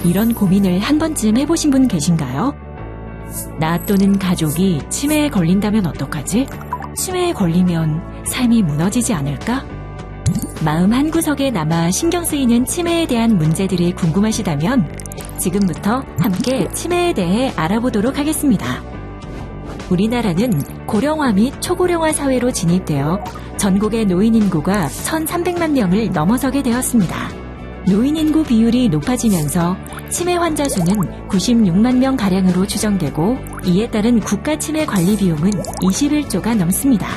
이런 고민을 한 번쯤 해보신 분 계신가요? 나 또는 가족이 치매에 걸린다면 어떡하지? 치매에 걸리면 삶이 무너지지 않을까? 마음 한구석에 남아 신경 쓰이는 치매에 대한 문제들이 궁금하시다면 지금부터 함께 치매에 대해 알아보도록 하겠습니다. 우리나라는 고령화 및 초고령화 사회로 진입되어 전국의 노인 인구가 1,300만 명을 넘어서게 되었습니다. 노인 인구 비율이 높아지면서 치매 환자 수는 96만 명가량으로 추정되고 이에 따른 국가 치매 관리 비용은 21조가 넘습니다.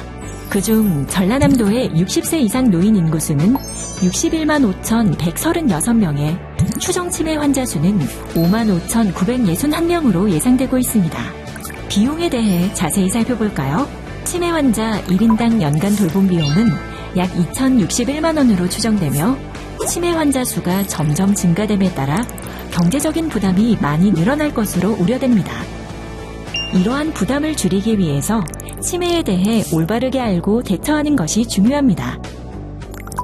그중 전라남도의 60세 이상 노인 인구수는 61만 5,136명에 추정 치매 환자 수는 5만 5,961명으로 예상되고 있습니다. 비용에 대해 자세히 살펴볼까요? 치매 환자 1인당 연간 돌봄 비용은 약 2,061만 원으로 추정되며 치매 환자 수가 점점 증가됨에 따라 경제적인 부담이 많이 늘어날 것으로 우려됩니다. 이러한 부담을 줄이기 위해서 치매에 대해 올바르게 알고 대처하는 것이 중요합니다.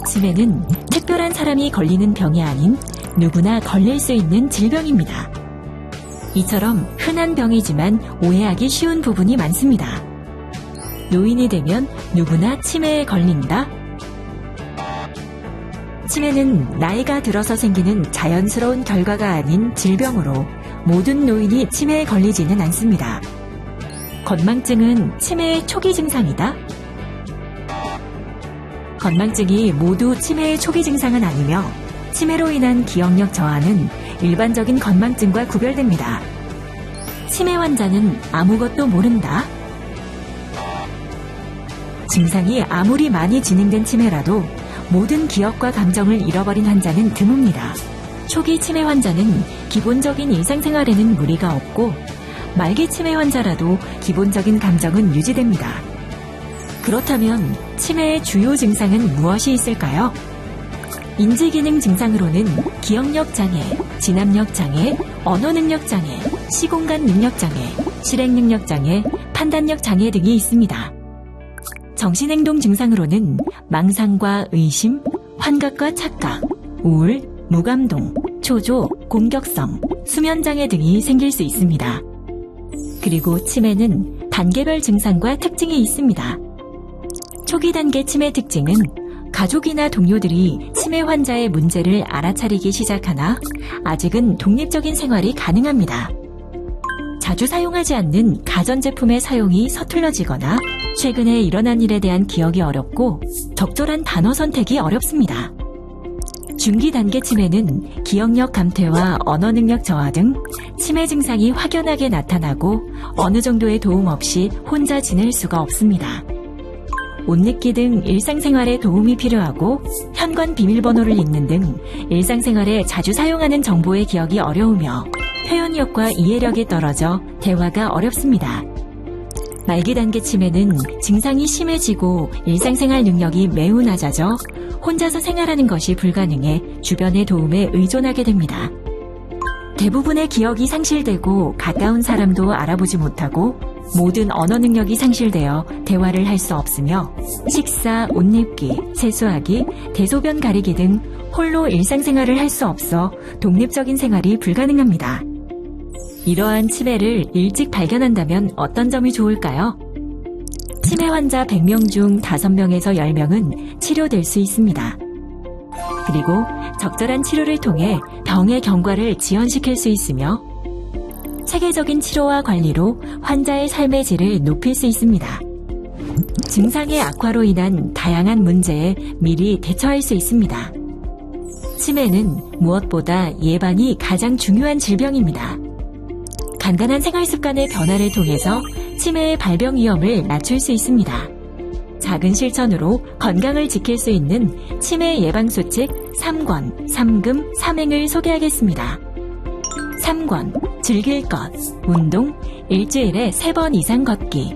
치매는 특별한 사람이 걸리는 병이 아닌 누구나 걸릴 수 있는 질병입니다. 이처럼 흔한 병이지만 오해하기 쉬운 부분이 많습니다. 노인이 되면 누구나 치매에 걸린다? 치매는 나이가 들어서 생기는 자연스러운 결과가 아닌 질병으로 모든 노인이 치매에 걸리지는 않습니다. 건망증은 치매의 초기 증상이다? 건망증이 모두 치매의 초기 증상은 아니며 치매로 인한 기억력 저하는 일반적인 건망증과 구별됩니다. 치매 환자는 아무것도 모른다? 증상이 아무리 많이 진행된 치매라도 모든 기억과 감정을 잃어버린 환자는 드뭅니다. 초기 치매 환자는 기본적인 일상생활에는 무리가 없고 말기 치매 환자라도 기본적인 감정은 유지됩니다. 그렇다면 치매의 주요 증상은 무엇이 있을까요? 인지기능 증상으로는 기억력 장애, 진압력 장애, 언어 능력 장애, 시공간 능력 장애, 실행 능력 장애, 판단력 장애 등이 있습니다. 정신행동 증상으로는 망상과 의심, 환각과 착각, 우울, 무감동, 초조, 공격성, 수면장애 등이 생길 수 있습니다. 그리고 치매는 단계별 증상과 특징이 있습니다. 초기 단계 치매 특징은 가족이나 동료들이 치매 환자의 문제를 알아차리기 시작하나 아직은 독립적인 생활이 가능합니다. 자주 사용하지 않는 가전제품의 사용이 서툴러지거나 최근에 일어난 일에 대한 기억이 어렵고 적절한 단어 선택이 어렵습니다. 중기 단계 치매는 기억력 감퇴와 언어 능력 저하 등 치매 증상이 확연하게 나타나고 어느 정도의 도움 없이 혼자 지낼 수가 없습니다. 옷 입기 등 일상생활에 도움이 필요하고 현관 비밀번호를 잊는 등 일상생활에 자주 사용하는 정보의 기억이 어려우며 표현력과 이해력이 떨어져 대화가 어렵습니다. 말기 단계 치매는 증상이 심해지고 일상생활 능력이 매우 낮아져 혼자서 생활하는 것이 불가능해 주변의 도움에 의존하게 됩니다. 대부분의 기억이 상실되고 가까운 사람도 알아보지 못하고 모든 언어 능력이 상실되어 대화를 할 수 없으며 식사, 옷 입기, 세수하기, 대소변 가리기 등 홀로 일상생활을 할 수 없어 독립적인 생활이 불가능합니다. 이러한 치매를 일찍 발견한다면 어떤 점이 좋을까요? 치매 환자 100명 중 5명에서 10명은 치료될 수 있습니다. 그리고 적절한 치료를 통해 병의 경과를 지연시킬 수 있으며 체계적인 치료와 관리로 환자의 삶의 질을 높일 수 있습니다. 증상의 악화로 인한 다양한 문제에 미리 대처할 수 있습니다. 치매는 무엇보다 예방이 가장 중요한 질병입니다. 간단한 생활 습관의 변화를 통해서 치매의 발병 위험을 낮출 수 있습니다. 작은 실천으로 건강을 지킬 수 있는 치매 예방 수칙 3권, 3금, 3행을 소개하겠습니다. 3권, 즐길 것, 운동, 일주일에 3번 이상 걷기.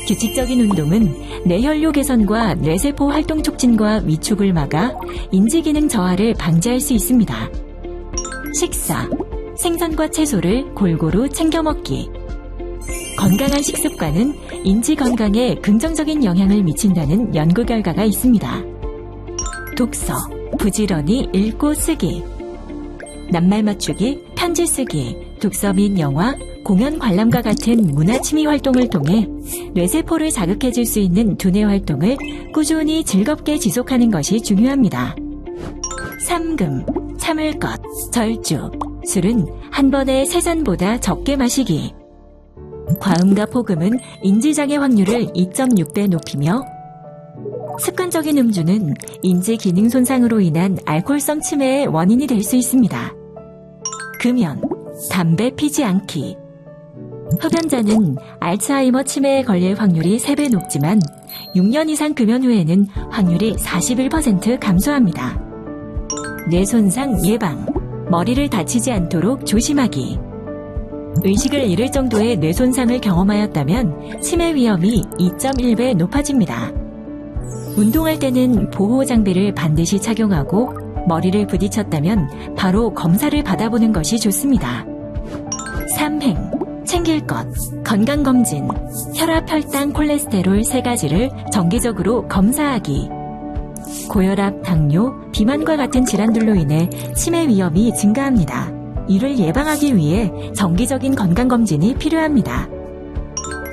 규칙적인 운동은 뇌혈류 개선과 뇌세포 활동 촉진과 위축을 막아 인지기능 저하를 방지할 수 있습니다. 식사, 생선과 채소를 골고루 챙겨 먹기. 건강한 식습관은 인지 건강에 긍정적인 영향을 미친다는 연구 결과가 있습니다. 독서, 부지런히 읽고 쓰기. 낱말 맞추기, 편지 쓰기, 독서 및 영화, 공연 관람과 같은 문화 취미 활동을 통해 뇌세포를 자극해줄 수 있는 두뇌 활동을 꾸준히 즐겁게 지속하는 것이 중요합니다. 삼금, 참을 것, 절주, 술은 한 번에 3잔보다 적게 마시기. 과음과 폭음은 인지장애 확률을 2.6배 높이며 습관적인 음주는 인지 기능 손상으로 인한 알코올성 치매의 원인이 될 수 있습니다. 금연, 담배 피지 않기. 흡연자는 알츠하이머 치매에 걸릴 확률이 3배 높지만 6년 이상 금연 후에는 확률이 41% 감소합니다. 뇌 손상 예방, 머리를 다치지 않도록 조심하기. 의식을 잃을 정도의 뇌 손상을 경험하였다면 치매 위험이 2.1배 높아집니다. 운동할 때는 보호 장비를 반드시 착용하고 머리를 부딪혔다면 바로 검사를 받아보는 것이 좋습니다. 삼행, 챙길 것, 건강검진, 혈압, 혈당, 콜레스테롤 3가지를 정기적으로 검사하기. 고혈압, 당뇨, 비만과 같은 질환들로 인해 치매 위험이 증가합니다. 이를 예방하기 위해 정기적인 건강검진이 필요합니다.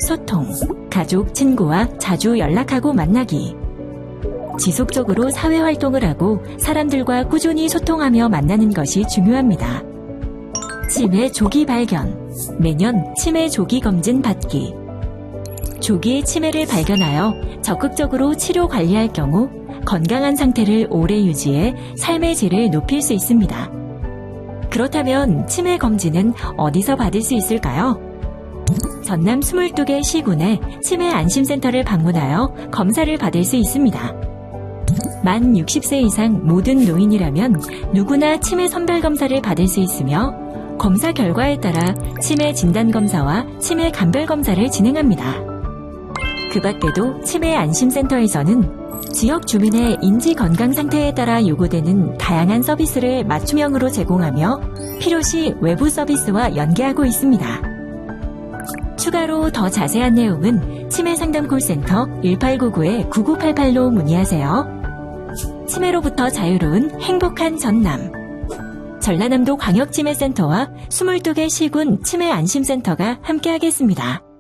소통, 가족, 친구와 자주 연락하고 만나기. 지속적으로 사회활동을 하고 사람들과 꾸준히 소통하며 만나는 것이 중요합니다. 치매 조기 발견, 매년 치매 조기 검진 받기. 조기 치매를 발견하여 적극적으로 치료 관리할 경우 건강한 상태를 오래 유지해 삶의 질을 높일 수 있습니다. 그렇다면 치매 검진은 어디서 받을 수 있을까요? 전남 22개 시군의 치매 안심센터를 방문하여 검사를 받을 수 있습니다. 만 60세 이상 모든 노인이라면 누구나 치매 선별검사를 받을 수 있으며 검사 결과에 따라 치매 진단검사와 치매 감별검사를 진행합니다. 그 밖에도 치매 안심센터에서는 지역 주민의 인지 건강 상태에 따라 요구되는 다양한 서비스를 맞춤형으로 제공하며 필요시 외부 서비스와 연계하고 있습니다. 추가로 더 자세한 내용은 치매 상담 콜센터 1899-9988로 문의하세요. 치매로부터 자유로운 행복한 전남. 전라남도 광역치매센터와 22개 시군 치매 안심센터가 함께하겠습니다.